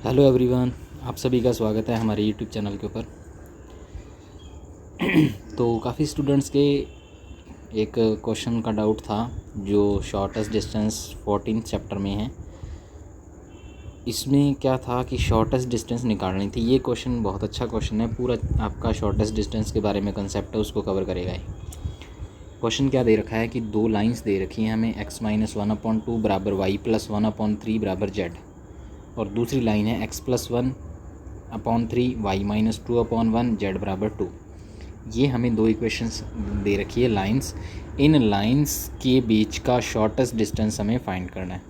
Hello everyone, आप सभी का स्वागत है हमारे यूट्यूब चैनल के ऊपर। तो काफ़ी स्टूडेंट्स के एक क्वेश्चन का डाउट था जो शॉर्टेस्ट डिस्टेंस 14 चैप्टर में है। इसमें क्या था कि शॉर्टेस्ट डिस्टेंस निकालनी थी। ये क्वेश्चन बहुत अच्छा क्वेश्चन है, पूरा आपका शॉर्टेस्ट डिस्टेंस के बारे में कंसेप्ट है उसको कवर करेगा ये। क्वेश्चन क्या दे रखा है कि दो लाइंस दे रखी हैं हमें, x-1/2 बराबर y+1/3 बराबर z, और दूसरी लाइन है x+1/3 y-2/1 z बराबर 2। ये हमें दो इक्वेशंस दे रखी है लाइंस। इन लाइंस के बीच का शॉर्टेस्ट डिस्टेंस हमें फाइंड करना है।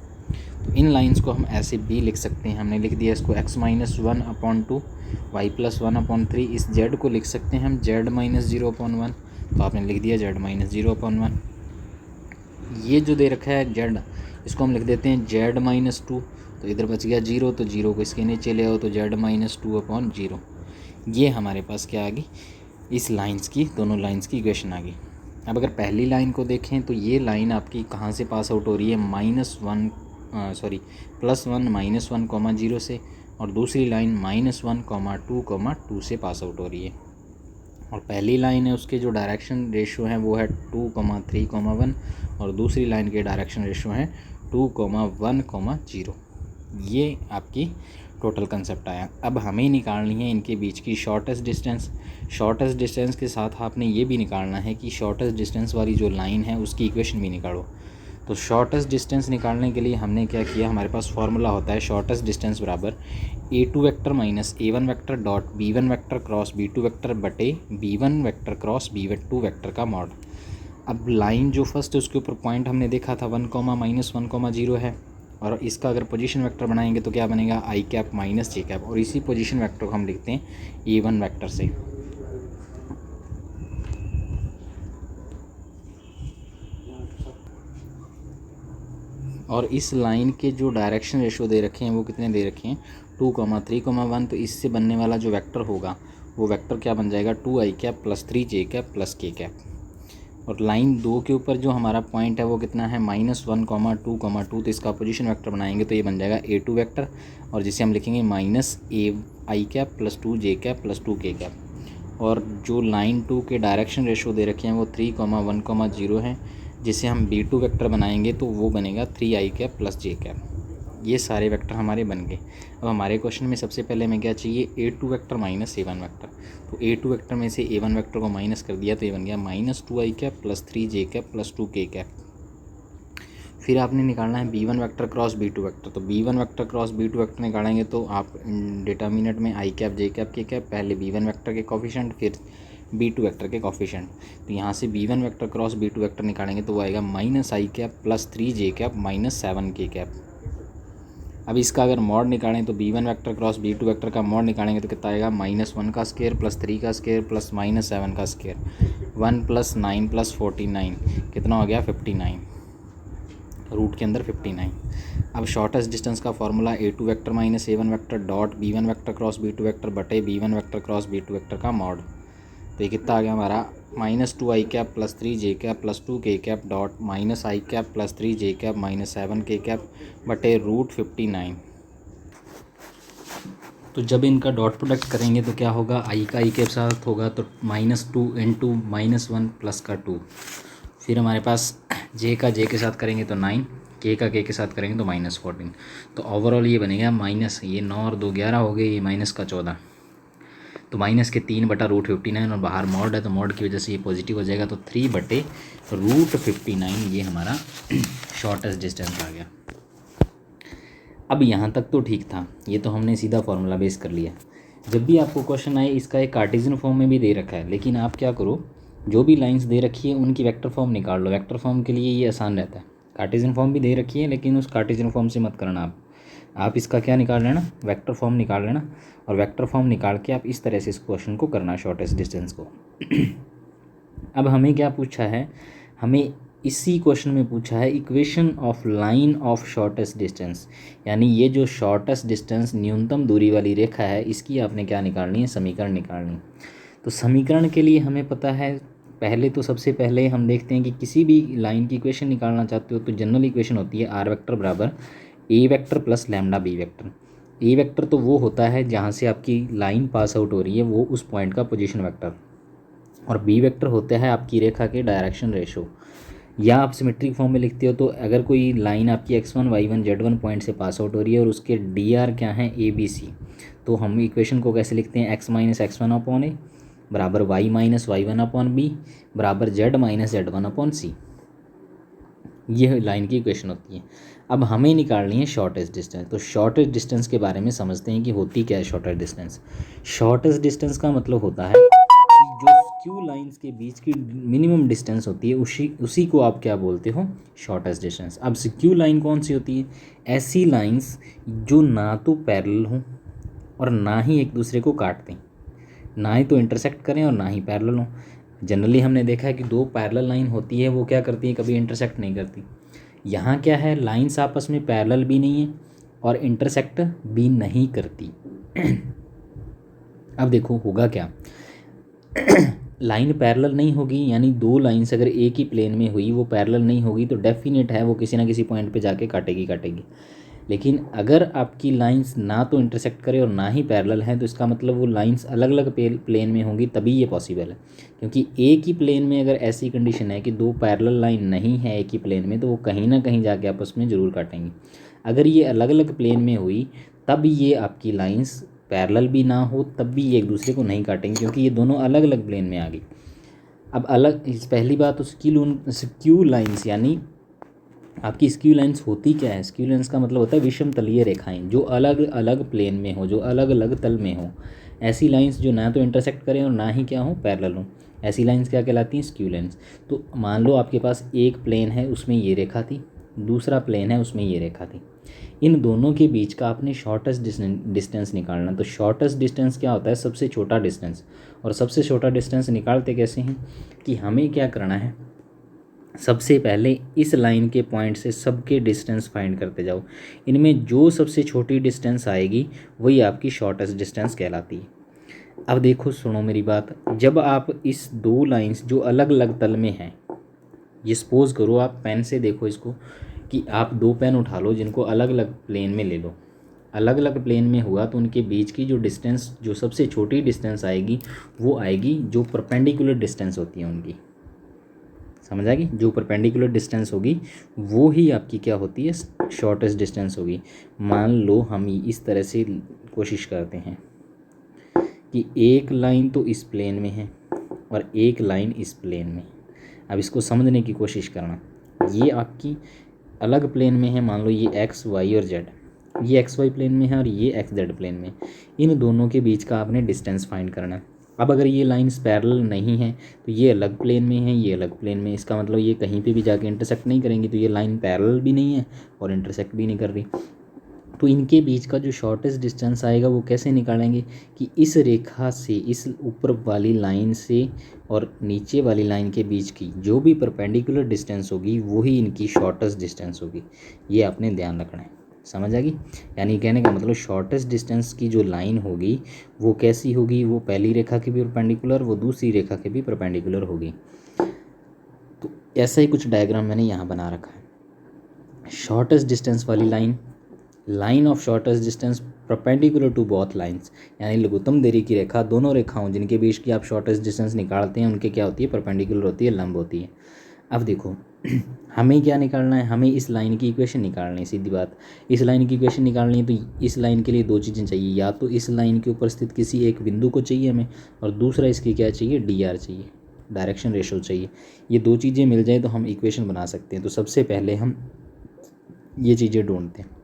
तो इन लाइंस को हम ऐसे भी लिख सकते हैं, हमने लिख दिया इसको x-1/2 y+1/3। इस z को लिख सकते हैं हम z-0/1, तो आपने लिख दिया z-0/1। ये जो दे रखा है z, इसको हम लिख देते हैं z-2, तो इधर बच गया 0, तो 0 को इसके नीचे ले आओ तो z-2/0। ये हमारे पास क्या आ गई, इस लाइंस की, दोनों लाइंस की इक्वेशन आ गई। अब अगर पहली लाइन को देखें तो ये लाइन आपकी कहाँ से पास आउट हो रही है, +1 -1, 0 से, और दूसरी लाइन -1, 2, 2 से पास आउट हो रही है। और पहली लाइन है उसके जो डायरेक्शन रेशियो हैं वो है 2, 3, 1, और दूसरी लाइन के डायरेक्शन रेशियो हैं 2, 1, 0। ये आपकी टोटल कंसेप्ट आया। अब हमें निकालनी है इनके बीच की शॉर्टेस्ट डिस्टेंस। शॉर्टेस्ट डिस्टेंस के साथ आपने ये भी निकालना है कि शॉर्टेस्ट डिस्टेंस वाली जो लाइन है उसकी इक्वेशन भी निकालो। तो शॉर्टेस्ट डिस्टेंस निकालने के लिए हमने क्या किया, हमारे पास फार्मूला होता है शॉर्टेस्ट डिस्टेंस बराबर a2 vector minus a1 vector dot b1 vector cross b2 vector बटे b1 vector cross b2 vector का मॉड। अब लाइन जो फर्स्ट है उसके ऊपर पॉइंट हमने देखा था 1, -1, 0 है, और इसका अगर पोजीशन वेक्टर बनाएंगे तो क्या बनेगा i cap minus j cap, और इसी पोजीशन वेक्टर को हम लिखते हैं a1 वेक्टर से। और इस लाइन के जो डायरेक्शन रेशियो दे रखे हैं वो कितने दे रखे हैं, 2, 3, 1। तो इससे बनने वाला जो वेक्टर होगा वो वेक्टर क्या बन जाएगा, 2i cap plus 3j cap plus k cap. और लाइन 2 के ऊपर जो हमारा पॉइंट है वो कितना है, -1, 2, 2। तो इसका पोजीशन वेक्टर बनाएंगे तो ये बन जाएगा a2 वेक्टर, और जिसे हम लिखेंगे -ai cap plus 2j cap plus 2k cap. और जो लाइन 2 के डायरेक्शन रेशियो दे रखे हैं वो 3, 1, 0 है, जिसे हम b2 वेक्टर बनाएंगे तो वो बनेगा 3i cap plus j cap. ये सारे वेक्टर हमारे बन गए। अब हमारे क्वेश्चन में सबसे पहले हमें क्या चाहिए, a2 vector minus a1 vector. तो a2 वेक्टर में से a1 वेक्टर को माइनस कर दिया तो ये बन गया -2i cap plus 3j cap plus 2k cap. फिर आपने निकालना है b1 vector cross b2 vector. तो b1 vector cross b2 vector निकालेंगे तो आप डिटर्मिनेंट में i cap j cap k cap, पहले b1 वेक्टर के कोफिशिएंट फिर b2 वेक्टर के कोफिशिएंट। तो यहाँ से b1 vector cross b2 vector निकालेंगे तो वो आएगा -i cap plus 3j cap minus 7k cap. अब इसका अगर मॉड निकालें तो b1 vector cross b2 vector का मॉड निकालेंगे तो कितना आएगा, -1 का स्क्वायर प्लस 3 का स्क्वायर प्लस -7 का स्क्वायर, 1 + 9 + 49, कितना हो गया 59, रूट के अंदर 59। अब शॉर्टेस्ट डिस्टेंस का formula a2 vector minus a1 vector dot b1 vector cross b2 vector बटे b1 vector cross b2 vector का मॉड। तो ये कितना आ गया हमारा, -2i cap plus 3j cap plus 2k cap dot -i cap plus 3j cap minus 7k cap बटे root 59। तो जब इनका डॉट प्रोडक्ट करेंगे तो क्या होगा, i का i के साथ होगा तो -2 × -1 प्लस का 2। फिर हमारे पास j का j के साथ करेंगे तो 9, k का k के साथ करेंगे तो -14। तो ओवरऑल ये बनेगा माइनस, ये 9 और 2 11 हो गए, ये माइनस का 14। तो -3/√59, और बाहर मॉड है तो मॉड की वजह से ये पॉजिटिव हो जाएगा, तो 3/√59 ये हमारा शॉर्टेस्ट डिस्टेंस आ गया। अब यहाँ तक तो ठीक था, ये तो हमने सीधा फार्मूला बेस कर लिया। जब भी आपको क्वेश्चन आए, इसका एक कार्टेशियन फॉर्म में भी दे रखा है, लेकिन आप क्या करो, जो भी लाइंस दे रखी है उनकी वेक्टर फॉर्म निकाल लो। वेक्टर फॉर्म के लिए ये आसान रहता है। कार्टेशियन फॉर्म भी दे रखी है लेकिन उस कार्टेशियन फॉर्म से मत करना आप इसका क्या निकाल लेना, वेक्टर फॉर्म निकाल लेना, और वेक्टर फॉर्म निकाल के आप इस तरह से इस क्वेश्चन को करना, शॉर्टेस्ट डिस्टेंस को। अब हमें क्या पूछा है, हमें इसी क्वेश्चन में पूछा है equation of line of shortest distance, यानी ये जो शॉर्टेस्ट डिस्टेंस न्यूनतम दूरी वाली रेखा है इसकी आपने क्या निकालनी है, समीकरण निकालनी। तो समीकरण के लिए हमें पता है, पहले तो सबसे पहले हम देखते हैं कि किसी भी लाइन की इक्वेशन निकालना चाहते हो तो जनरल इक्वेशन होती है r वेक्टर बराबर a vector plus lambda b vector. A vector तो वो होता है जहाँ से आपकी लाइन पास आउट हो रही है, वो उस पॉइंट का पोजीशन वेक्टर, और बी वेक्टर होता है आपकी रेखा के डायरेक्शन रेशो। या आप सिमेट्रिक फॉर्म में लिखते हो तो अगर कोई लाइन आपकी x1 y1 z1 पॉइंट से पास आउट हो रही है और उसके डी आर क्या हैं ए बी सी, तो हम इक्वेशन को कैसे लिखते हैं, x minus x1 upon a बराबर y minus y1 upon b बराबर z minus z1 upon c. ये लाइन की इक्वेशन होती है। अब हमें निकालनी है शॉर्टेस्ट डिस्टेंस। तो शॉर्टेस्ट डिस्टेंस के बारे में समझते हैं कि होती क्या है शॉर्टेस्ट डिस्टेंस। शॉर्टेस्ट डिस्टेंस का मतलब होता है कि जो स्क्यू लाइंस के बीच की मिनिमम डिस्टेंस होती है उसी को आप क्या बोलते हो, शॉर्टेस्ट डिस्टेंस। अब स्क्यू लाइन कौन सी होती है, ऐसी लाइंस जो ना तो पैरेलल हों और ना ही एक दूसरे को काटते, ना ही तो इंटरसेक्ट करें और ना ही पैरेलल हों। जनरली हमने देखा है कि दो पैरेलल लाइन होती है वो क्या करती है, कभी इंटरसेक्ट नहीं करती। यहाँ क्या है, लाइंस आपस में पैरेलल भी नहीं है और इंटरसेक्ट भी नहीं करती। अब देखो होगा क्या, लाइन पैरेलल नहीं होगी, यानी दो लाइंस अगर एक ही प्लेन में हुई वो पैरेलल नहीं होगी तो डेफिनेट है वो किसी ना किसी पॉइंट पे जाके काटेगी। लेकिन अगर आपकी लाइंस ना तो इंटरसेक्ट करे और ना ही पैरेलल है तो इसका मतलब वो लाइंस अलग अलग प्लेन में होंगी, तभी ये पॉसिबल है। क्योंकि एक ही प्लेन में अगर ऐसी कंडीशन है कि दो पैरेलल लाइन नहीं है एक ही प्लेन में, तो वो कहीं ना कहीं जाके आपस में ज़रूर काटेंगी। अगर ये अलग अलग प्लेन में हुई तब ये आपकी लाइंस पैरेलल भी ना हो तब भी ये एक दूसरे को नहीं काटेंगे, क्योंकि ये दोनों अलग अलग प्लेन में आ गई। अब पहली बात तो स्क्यू लाइंस, यानी आपकी स्क्यू लाइंस होती क्या है, स्क्यू लाइंस का मतलब होता है विषम तलीय रेखाएं जो अलग अलग प्लेन में हो, जो अलग अलग तल में हो। ऐसी लाइंस जो ना तो इंटरसेक्ट करें और ना ही क्या हो, पैरेलल हो, ऐसी लाइंस क्या कहलाती हैं, स्क्यू लाइंस। तो मान लो आपके पास एक प्लेन है उसमें ये रेखा थी, दूसरा प्लेन है उसमें ये रेखा थी, इन दोनों के बीच का आपने शॉर्टेस्ट डिस्टेंस निकालना। तो शॉर्टेस्ट डिस्टेंस क्या होता है, सबसे छोटा डिस्टेंस। और सबसे छोटा डिस्टेंस निकालते कैसे हैं कि हमें क्या करना है, सबसे पहले इस लाइन के पॉइंट से सबके डिस्टेंस फाइंड करते जाओ। इनमें जो सबसे छोटी डिस्टेंस आएगी वही आपकी शॉर्टेस्ट डिस्टेंस कहलाती है। अब देखो सुनो मेरी बात, जब आप इस दो लाइंस जो अलग अलग तल में हैं, ये सपोज करो आप पेन से देखो इसको कि आप दो पेन उठा लो जिनको अलग अलग प्लेन में ले लो, अलग अलग प्लेन में हुआ तो उनके बीच की जो डिस्टेंस, जो सबसे छोटी डिस्टेंस आएगी वो आएगी जो परपेंडिकुलर डिस्टेंस होती है उनकी, समझ आएगी, जो परपेंडिकुलर डिस्टेंस होगी वो ही आपकी क्या होती है, शॉर्टेस्ट डिस्टेंस होगी। मान लो हम इस तरह से कोशिश करते हैं कि एक लाइन तो इस प्लेन में है और एक लाइन इस प्लेन में। अब इसको समझने की कोशिश करना, ये आपकी अलग प्लेन में है, मान लो ये एक्स वाई और जेड, ये एक्स वाई प्लेन में है और ये एक्स जेड प्लेन में। इन दोनों के बीच का आपने डिस्टेंस फाइंड करना है। अब अगर ये लाइंस पैरेलल नहीं है तो ये अलग प्लेन में है, ये अलग प्लेन में, इसका मतलब ये कहीं पे भी जाके इंटरसेक्ट नहीं करेंगी, तो ये लाइन पैरेलल भी नहीं है और इंटरसेक्ट भी नहीं कर रही। तो इनके बीच का जो शॉर्टेस्ट डिस्टेंस आएगा वो कैसे निकालेंगे कि इस रेखा से, इस ऊपर वाली लाइन से और नीचे वाली लाइन के बीच की जो भी परपेंडिकुलर डिस्टेंस होगी वही इनकी शॉर्टेस्ट डिस्टेंस होगी। ये आपने ध्यान रखना है, समझ आ गई। यानी कहने का मतलब शॉर्टेस्ट डिस्टेंस की जो लाइन होगी वो कैसी होगी, वो पहली रेखा के भी परपेंडिकुलर, वो दूसरी रेखा के भी परपेंडिकुलर होगी। तो ऐसा ही कुछ डायग्राम मैंने यहाँ बना रखा है। शॉर्टेस्ट डिस्टेंस वाली line of shortest distance perpendicular to both lines, यानी लघुत्तम दूरी की रेखा, दोनों रेखाओं जिनके बीच की आप शॉर्टेस्ट डिस्टेंस निकालते हैं उनके क्या होती है, परपेंडिकुलर होती है, लंब होती है। अब देखो हमें क्या निकालना है, हमें इस लाइन की इक्वेशन निकालनी है, सीधी बात। इस लाइन की इक्वेशन निकालनी है तो इस लाइन के लिए दो चीज़ें चाहिए, या तो इस लाइन के ऊपर स्थित किसी एक बिंदु को चाहिए हमें, और दूसरा इसकी क्या चाहिए, डी आर चाहिए, डायरेक्शन रेशो चाहिए। ये दो चीज़ें मिल जाए तो हम इक्वेशन बना सकते हैं। तो सबसे पहले हम ये चीज़ें ढूंढते हैं।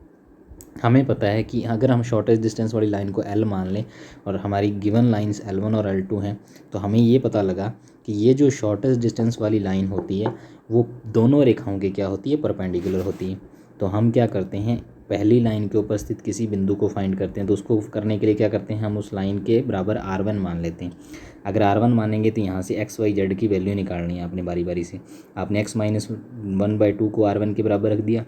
हमें पता है कि अगर हम शॉर्टेस्ट डिस्टेंस वाली लाइन को L मान लें और हमारी गिवन लाइंस L1 और L2 हैं, तो हमें ये पता लगा कि ये जो शॉर्टेस्ट डिस्टेंस वाली लाइन होती है वो दोनों रेखाओं की क्या होती है, परपेंडिकुलर होती है। तो हम क्या करते हैं, पहली लाइन के ऊपर स्थित किसी बिंदु को फाइंड करते हैं। तो उसको करने के लिए क्या करते हैं, हम उस लाइन के बराबर R1 मान लेते हैं। अगर R1 मानेंगे तो यहाँ से एक्स वाई जेड की वैल्यू निकालनी है आपने बारी बारी से। आपने x-1/2 को R1 के बराबर रख दिया,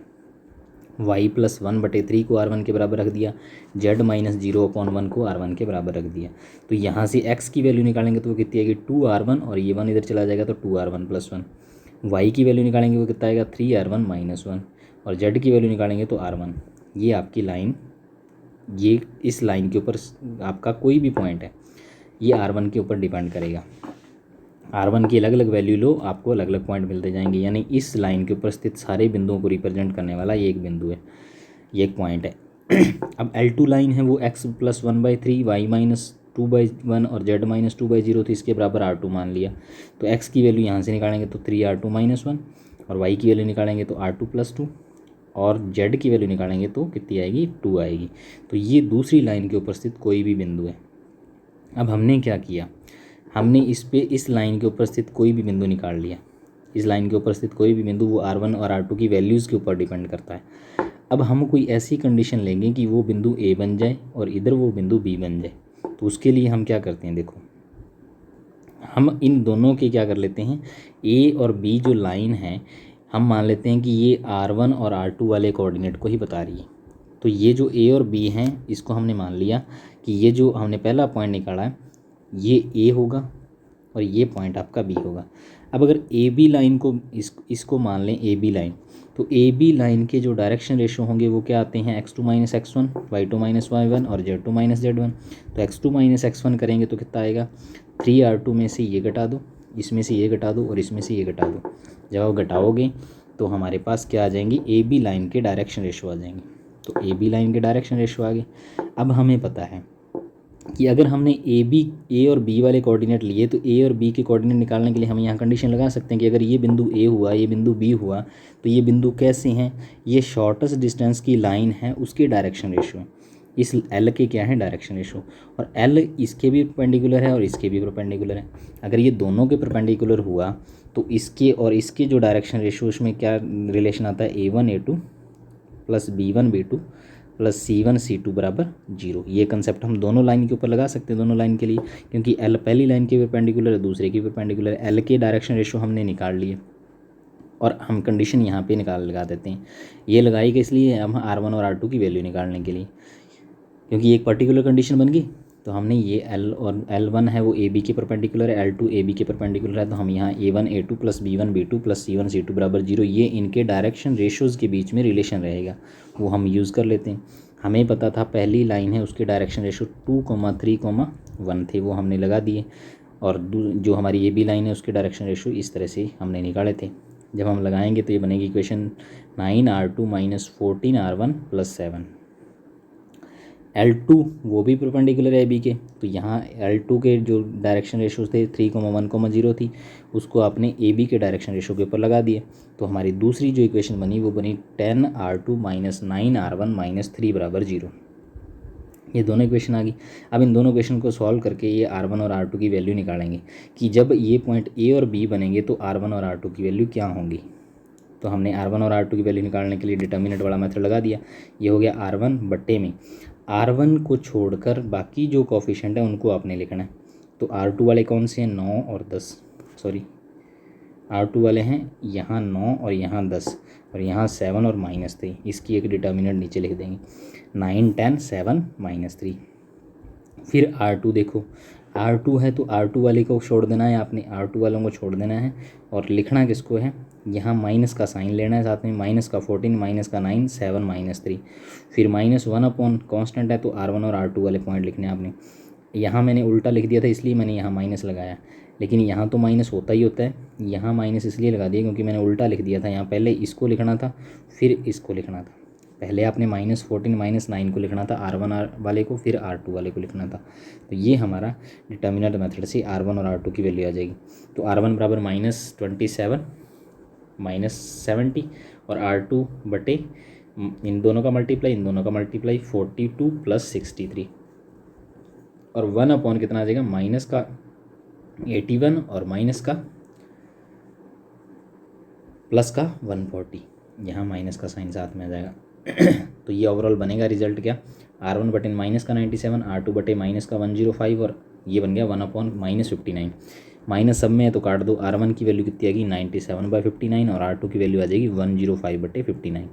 y+1/3 को R1 के बराबर रख दिया, z-0/1 को R1 के बराबर रख दिया। तो यहाँ से x की वैल्यू निकालेंगे तो वो कितनी आएगी, 2R1, और ये 1 इधर चला जाएगा तो 2R1+1। y की वैल्यू निकालेंगे वो कितना आएगा, 3R1 - 1, और z की वैल्यू निकालेंगे तो R1। ये आपकी लाइन ये इस लाइन के ऊपर आपका कोई भी पॉइंट है, ये R1 के ऊपर डिपेंड करेगा। R1 की अलग अलग वैल्यू लो, आपको अलग अलग पॉइंट मिलते जाएंगे। यानी इस लाइन के ऊपर स्थित सारे बिंदुओं को रिप्रेजेंट करने वाला ये एक बिंदु है, ये एक पॉइंट है। अब L2 लाइन है वो x + 1/3 y - 2/1 और z - 2/0 थी, इसके बराबर R2 मान लिया। तो x की वैल्यू यहाँ से निकालेंगे तो 3R2 - 1 और y की वैल्यू निकालेंगे तो R2 + 2 और z की वैल्यू निकालेंगे तो कितनी आएगी, 2 आएगी। तो ये दूसरी लाइन के ऊपर स्थित कोई भी बिंदु है। अब हमने क्या किया, हमने इस लाइन के ऊपर स्थित कोई भी बिंदु निकाल लिया। इस लाइन के ऊपर स्थित कोई भी बिंदु वो R1 और R2 की वैल्यूज़ के ऊपर डिपेंड करता है। अब हम कोई ऐसी कंडीशन लेंगे कि वो बिंदु A बन जाए और इधर वो बिंदु B बन जाए। तो उसके लिए हम क्या करते हैं, देखो हम इन दोनों के क्या कर लेते हैं, A और B जो लाइन है हम मान लेते हैं कि ये R1 और R2 वाले कोऑर्डिनेट को ही बता रही है। तो ये जो A और B हैं इसको हमने मान लिया कि ये जो हमने पहला पॉइंट निकाला है ये A होगा और ये पॉइंट आपका B होगा। अब अगर AB लाइन को इसको मान लें AB लाइन, तो AB लाइन के जो डायरेक्शन रेशो होंगे वो क्या आते हैं, x2 - x1, y2 - y1 और z2 - z1। तो x2 - x1 करेंगे तो कितना आएगा, 3R2 में से ये घटा दो, इसमें से ये घटा दो और इसमें से ये घटा दो। जब आप घटाओगे तो हमारे पास क्या आ जाएंगी, AB लाइन के डायरेक्शन रेशो आ जाएंगे। तो AB लाइन के डायरेक्शन रेशो आ गए। अब हमें पता है कि अगर हमने A और B वाले कोऑर्डिनेट लिए तो A और B के कोऑर्डिनेट निकालने के लिए हम यहाँ कंडीशन लगा सकते हैं कि अगर ये बिंदु A हुआ, ये बिंदु B हुआ, तो ये बिंदु कैसे हैं, ये शॉर्टेस्ट डिस्टेंस की लाइन है उसके डायरेक्शन रेशो है। इस L के क्या है, डायरेक्शन रेशो, और L इसके भी परपेंडिकुलर है और इसके भी परपेंडिकुलर है। अगर ये दोनों के परपेंडिकुलर हुआ तो इसके और इसके जो डायरेक्शन रेशो उसमें क्या रिलेशन आता है, A1 A2 + B1 B2 + C1 C2 = 0। ये कंसेप्ट हम दोनों लाइन के ऊपर लगा सकते हैं, दोनों लाइन के लिए, क्योंकि L पहली लाइन के परपेंडिकुलर है, दूसरे की परपेंडिकुलर है। L के डायरेक्शन रेशो हमने निकाल लिए और हम कंडीशन यहाँ पे लगा देते हैं। ये लगाई कि इसलिए हम R1 और R2 की वैल्यू निकालने के लिए, क्योंकि एक पर्टिकुलर कंडीशन बन गई। तो हमने ये L और L1 है वो AB के परपेंडिकुलर है, L2 AB के परपेंडिकुलर है, तो हम यहाँ A1 A2 + B1 B2 + C1 C2 = 0, ये इनके डायरेक्शन रेशोज़ के बीच में रिलेशन रहेगा, वो हम यूज़ कर लेते हैं। हमें पता था पहली लाइन है उसके डायरेक्शन रेशो 2, 3, 1 थे, वो हमने लगा दिए। और जो हमारी AB लाइन है उसके डायरेक्शन रेशो इस तरह से हमने निकाले थे। जब हम लगाएंगे तो ये बनेगी इक्वेशन 9R2 - 14R1 + 7। L2 वो भी परपेंडिकुलर है AB के, तो यहाँ L2 के जो डायरेक्शन रेशो थे 3, 1, 0 थी, उसको आपने AB के डायरेक्शन रेशो के ऊपर लगा दिए। तो हमारी दूसरी जो इक्वेशन बनी वो बनी 10R2 - 9R1 - 3 = 0। ये दोनों इक्वेशन आ गई। अब इन दोनों इक्वेशन को सॉल्व करके ये R1 और R2 की वैल्यू निकालेंगे कि जब ये पॉइंट A और B बनेंगे तो R1 और R2 की वैल्यू क्या होंगी। तो हमने R1 और R2 की वैल्यू निकालने के लिए डिटर्मिनेंट वाला मेथड लगा दिया। ये हो गया R1 बट्टे में R1 को छोड़कर बाकी जो कोफिशिएंट है उनको आपने लिखना है। तो R2 वाले कौन से हैं, 9 और 10, सॉरी R2 वाले हैं यहाँ 9 और यहाँ 10 और यहाँ 7 और -3। इसकी एक डिटर्मिनेंट नीचे लिख देंगे, 9 10 7 -3। फिर R2 देखो, R2 है तो R2 वाले को छोड़ देना है, आपने R2 वालों को छोड़ देना है और लिखना किसको है, यहाँ माइनस का साइन लेना है, साथ में माइनस का 14 माइनस का 9 7 -3। फिर -1 कांस्टेंट है तो R1 और R2 वाले पॉइंट लिखने हैं आपने। यहाँ मैंने उल्टा लिख दिया था इसलिए मैंने यहाँ माइनस लगाया, लेकिन यहाँ तो माइनस होता ही होता है, यहाँ माइनस इसलिए लगा दिया क्योंकि मैंने उल्टा लिख दिया था। यहाँ पहले इसको लिखना था फिर इसको लिखना था, पहले आपने -14 -9 को लिखना था R1 वाले को, फिर R2 वाले को लिखना था। तो ये हमारा डिटर्मिनेंट मेथड से R1 और R2 की वैल्यू आ जाएगी। तो R1 बराबर -27 -70 और R2 बटे इन दोनों का मल्टीप्लाई 42 + 63 और 1 कितना आ जाएगा, माइनस का 81 और माइनस का प्लस का 140, यहाँ माइनस का साइन साथ में आ जाएगा। तो ये ओवरऑल बनेगा रिजल्ट क्या, R1 बटे माइनस का 97, R2 बटे माइनस का 105 और ये बन गया 1 - 59। माइनस सब में है तो काट दो, R1 की वैल्यू कितनी आएगी 97/59 और R2 की वैल्यू आ जाएगी 105/59।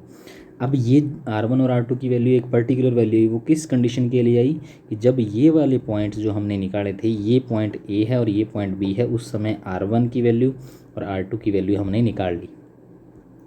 अब ये R1 और R2 की वैल्यू एक पर्टिकुलर वैल्यू है, वो किस कंडीशन के लिए आई कि जब ये वाले पॉइंट्स जो हमने निकाले थे, ये पॉइंट A है और ये पॉइंट B है, उस समय R1 की वैल्यू और R2 की वैल्यू हमने निकाल ली।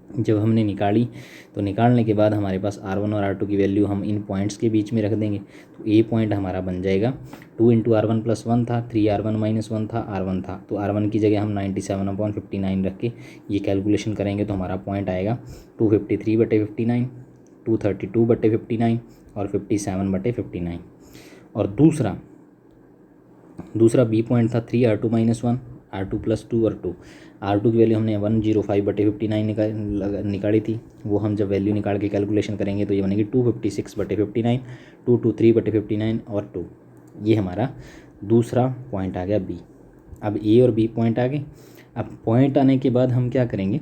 जब हमने निकाली तो निकालने के बाद हमारे पास R1 और R2 की वैल्यू हम इन पॉइंट्स के बीच में रख देंगे। तो ए पॉइंट हमारा बन जाएगा 2 × R1 + 1 था, 3R1 - 1 था, R1 था, तो R1 की जगह हम 97/59 रख के ये कैलकुलेशन करेंगे तो हमारा पॉइंट आएगा 253/59, 232/59 और 57/59। और दूसरा बी पॉइंट था 3R2 - 1, R2 + 2 और 2। R2 की वैल्यू हमने 105/59 निकाली थी, वो हम जब वैल्यू निकाल के कैलकुलेशन करेंगे तो ये बनेगी 256/59, 223/59 और 2। ये हमारा दूसरा पॉइंट आ गया बी। अब ए और बी पॉइंट आ गए। अब पॉइंट आने के बाद हम क्या करेंगे,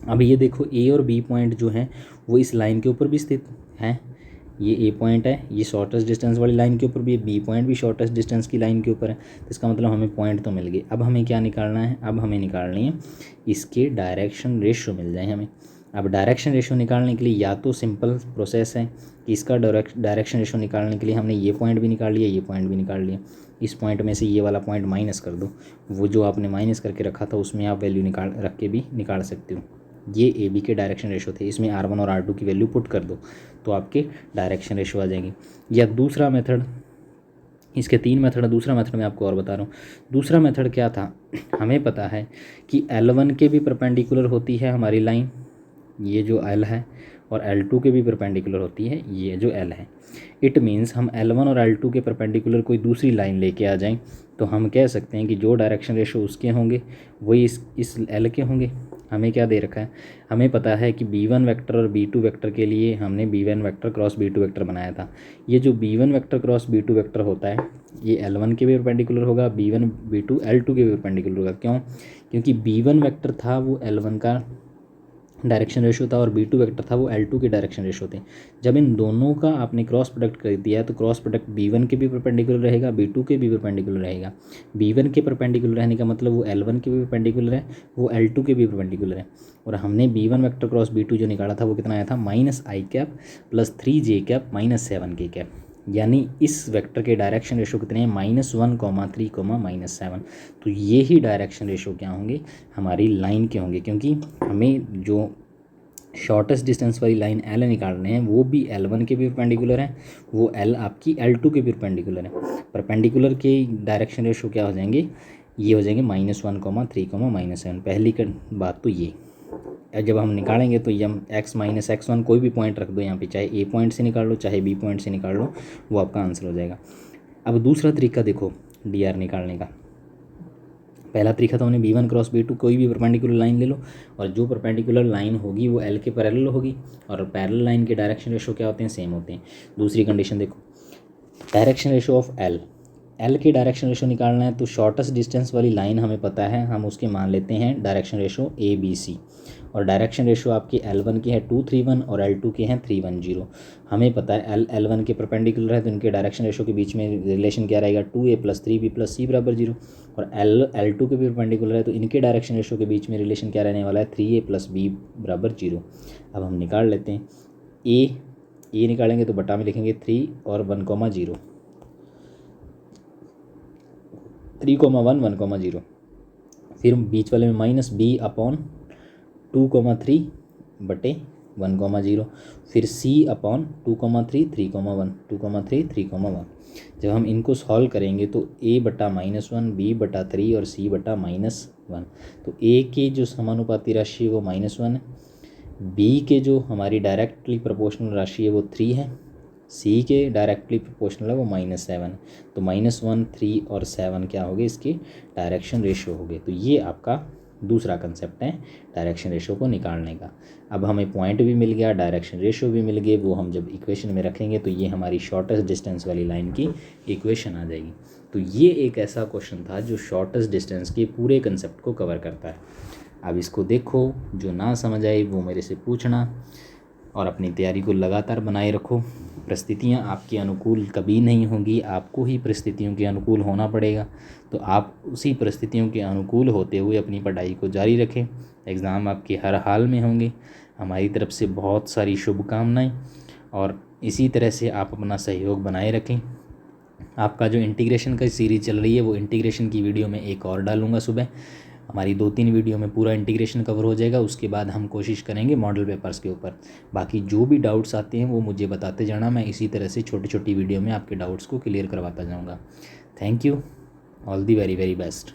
अब ये देखो ए और बी पॉइंट जो हैं वो इस लाइन के ऊपर भी स्थित हैं। ये ए पॉइंट है, ये शॉर्टेस्ट डिस्टेंस वाली लाइन के ऊपर भी है, बी पॉइंट भी शॉर्टेस्ट डिस्टेंस की लाइन के ऊपर है। तो इसका मतलब हमें पॉइंट तो मिल गए। अब हमें क्या निकालना है, अब हमें निकालनी है इसके डायरेक्शन रेशियो मिल जाए हमें। अब डायरेक्शन रेशियो निकालने के लिए या तो सिंपल प्रोसेस है कि इसका डायरेक्शन रेशियो निकालने के लिए हमने ये पॉइंट भी निकाल लिया, ये पॉइंट भी निकाल लिया, इस पॉइंट में से ये वाला पॉइंट माइनस कर दो, वो जो आपने माइनस करके रखा था उसमें आप वैल्यू रख के भी निकाल सकते हो। ये ए बी के डायरेक्शन रेशियो थे, इसमें R1 और R2 की वैल्यू पुट कर दो तो आपके डायरेक्शन रेशियो आ जाएगी। या दूसरा मेथड, इसके 3 मेथड है, दूसरा मेथड मैं आपको और बता रहा हूँ। दूसरा मेथड क्या था, हमें पता है कि L1 के भी परपेंडिकुलर होती है हमारी लाइन, ये जो L है, और L2 के भी परपेंडिकुलर होती है ये जो L है। इट मीन्स हम L1 और L2 के परपेंडिकुलर कोई दूसरी लाइन लेके आ जाएं तो हम कह सकते हैं कि जो डायरेक्शन रेशियो उसके होंगे वही इस L के होंगे। हमें क्या दे रखा है, हमें पता है कि B1 वेक्टर और B2 वेक्टर के लिए हमने B1 vector cross B2 vector बनाया था। ये जो B1 vector cross B2 vector होता है ये L1 के भी परपेंडिकुलर होगा, B1 B2 L2 के भी परपेंडिकुलर होगा। क्यों? क्योंकि B1 वेक्टर था वो L1 का डायरेक्शन रेशियो था और B2 वेक्टर था वो L2 के डायरेक्शन रेशियो थे। जब इन दोनों का आपने क्रॉस प्रोडक्ट कर दिया है तो क्रॉस प्रोडक्ट B1 के भी परपेंडिकुलर रहेगा, B2 के भी परपेंडिकुलर रहेगा। B1 के परपेंडिकुलर रहने का मतलब वो L1 के भी परपेंडिकुलर है, वो L2 के भी परपेंडिकुलर है। और हमने B1 वेक्टर क्रॉस B2 जो निकाला था वो कितना आया था, -i + 3j - 7k। यानी इस वेक्टर के डायरेक्शन रेशियो कितने हैं, -1, 3, -7। तो ये ही डायरेक्शन रेशियो क्या होंगे, हमारी लाइन के होंगे। क्योंकि हमें जो शॉर्टेस्ट डिस्टेंस वाली लाइन L निकालने हैं वो भी L1 के भी परपेंडिकुलर है, वो L आपकी L2 के भी परपेंडिकुलर है। परपेंडिकुलर के डायरेक्शन रेशियो क्या हो जाएंगे, ये हो जाएंगे -1, 3, -7। पहली बात तो ये, जब हम निकालेंगे तो ये x - x1 कोई भी पॉइंट रख दो यहाँ पे, चाहे A पॉइंट से निकाल लो चाहे B पॉइंट से निकाल लो, वो आपका आंसर हो जाएगा। अब दूसरा तरीका देखो DR निकालने का। पहला तरीका तो हमने B1 क्रॉस B2 कोई भी परपेंडिकुलर लाइन ले लो और जो परपेंडिकुलर लाइन होगी वो L के पैरेलल होगी, और पैरेलल लाइन के डायरेक्शन रेशियो क्या होते हैं, सेम होते हैं। दूसरी कंडीशन देखो, डायरेक्शन रेशियो ऑफ L के डायरेक्शन रेशियो निकालना है तो शॉर्टेस्ट डिस्टेंस वाली लाइन हमें पता है, हम उसके मान लेते हैं डायरेक्शन रेशियो ABC। और डायरेक्शन रेशियो आपकी L1 की है 231 और L2 के हैं 310। हमें पता है L1 के परपेंडिकुलर है तो इनके डायरेक्शन रेशियो के बीच में रिलेशन क्या रहेगा, 2A + 3B + C = 0। और L2 के भी परपेंडिकुलर है तो इनके डायरेक्शन रेशियो के बीच में रिलेशन क्या रहने वाला है, 3A + B = 0। अब हम निकाल लेते हैं, ए निकालेंगे तो बटा में लिखेंगे 3 और 1, 0, 3, 1, 1, 0। फिर बीच वाले में -B/2, 3 1, 0। फिर C/2, 3, 1, 2, 3, 1। जब हम इनको सॉल्व करेंगे तो A/-1, B/3 और C/-1। तो A के जो समानुपाती राशि है वो -1 है, B के जो हमारी डायरेक्टली प्रोपोर्शनल राशि है वो 3 है, C के डायरेक्टली प्रोपोर्शनल है वो -7 है। तो -1, 3 और 7 क्या हो गए, इसके डायरेक्शन रेशियो हो गए। तो ये आपका दूसरा कंसेप्ट है डायरेक्शन रेशियो को निकालने का। अब हमें पॉइंट भी मिल गया, डायरेक्शन रेशियो भी मिल गए, वो हम जब इक्वेशन में रखेंगे तो ये हमारी शॉर्टेस्ट डिस्टेंस वाली लाइन की इक्वेशन आ जाएगी। तो ये एक ऐसा क्वेश्चन था जो शॉर्टेस्ट डिस्टेंस के पूरे कंसेप्ट को कवर करता है। अब इसको देखो, जो ना समझ आए वो मेरे से पूछना और अपनी तैयारी को लगातार बनाए रखो। परिस्थितियाँ आपके अनुकूल कभी नहीं होंगी, आपको ही परिस्थितियों के अनुकूल होना पड़ेगा। तो आप उसी परिस्थितियों के अनुकूल होते हुए अपनी पढ़ाई को जारी रखें। एग्ज़ाम आपके हर हाल में होंगे। हमारी तरफ से बहुत सारी शुभकामनाएं, और इसी तरह से आप अपना सहयोग बनाए रखें। आपका जो इंटीग्रेशन का सीरीज़ चल रही है वो इंटीग्रेशन की वीडियो में एक और डालूँगा सुबह, हमारी 2-3 वीडियो में पूरा इंटीग्रेशन कवर हो जाएगा। उसके बाद हम कोशिश करेंगे मॉडल पेपर्स के ऊपर। बाकी जो भी डाउट्स आते हैं वो मुझे बताते जाना, मैं इसी तरह से छोटी छोटी वीडियो में आपके डाउट्स को क्लियर करवाता जाऊँगा। Thank you, all the very very best.